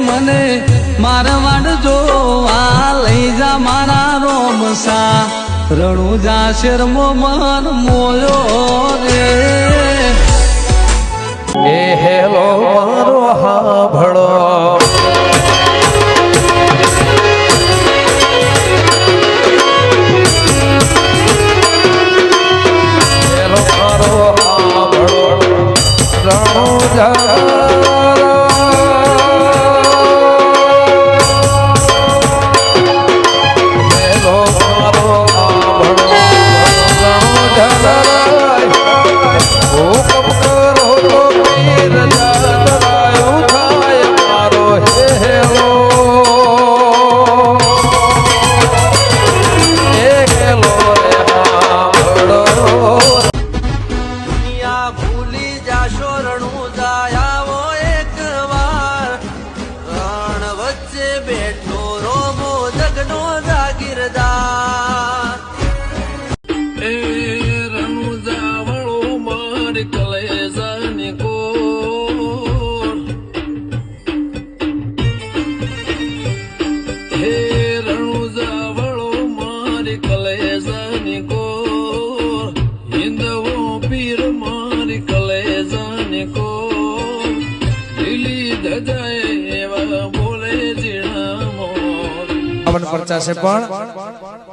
મને મારવાડ જો આ લઈ જા મારા રોમસા રણુજા શેરમો મન મોયો રે એ હેલો મારો હાભળો હેલો મારો હાભળો રણુજા છે પણ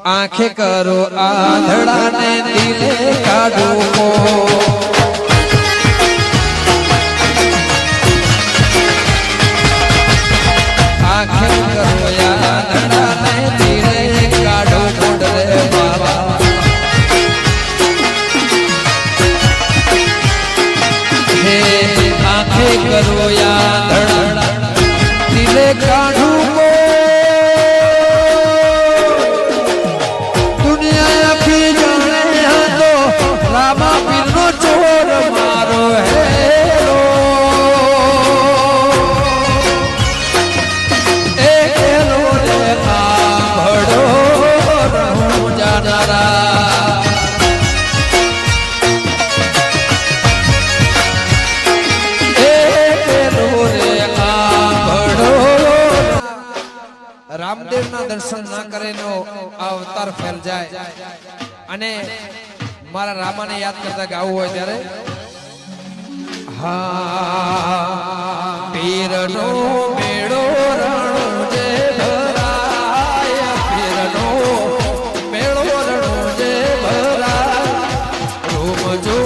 આંખે કરો આંધળાને દિલે કાઢો આંખે કરો આંધળાને દિલે કાઢો રે બાબા હે આંખે કરો આંધળા દિલે કાઢો રામદેવ ના દર્શન ના કરે નો અવતાર ફેલ જાય અને મારા રામાને યાદ કરતા ગાવું હોય ત્યારે હા પીરનો મેળો રણુજે ભરાય પીરનો મેળો રણુજે ભરાય રોમજો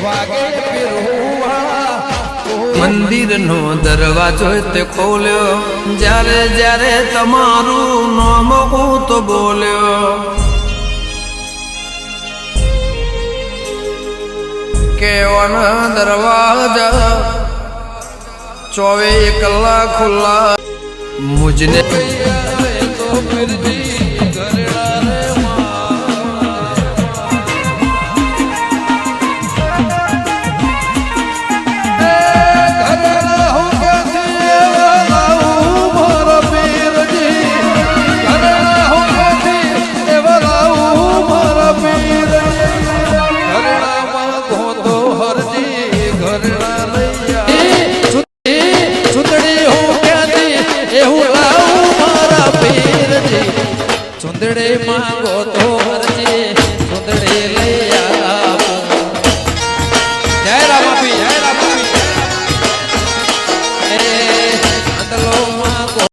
વાગે પીરુવા મંદિર નો દરવાજો તે ખોલ્યો જ્યારે જ્યારે તમારું નામ હું તો બોલ્યો કેવાના દરવાજા 24 કલાક ખુલ્લા મુજને તો ફિર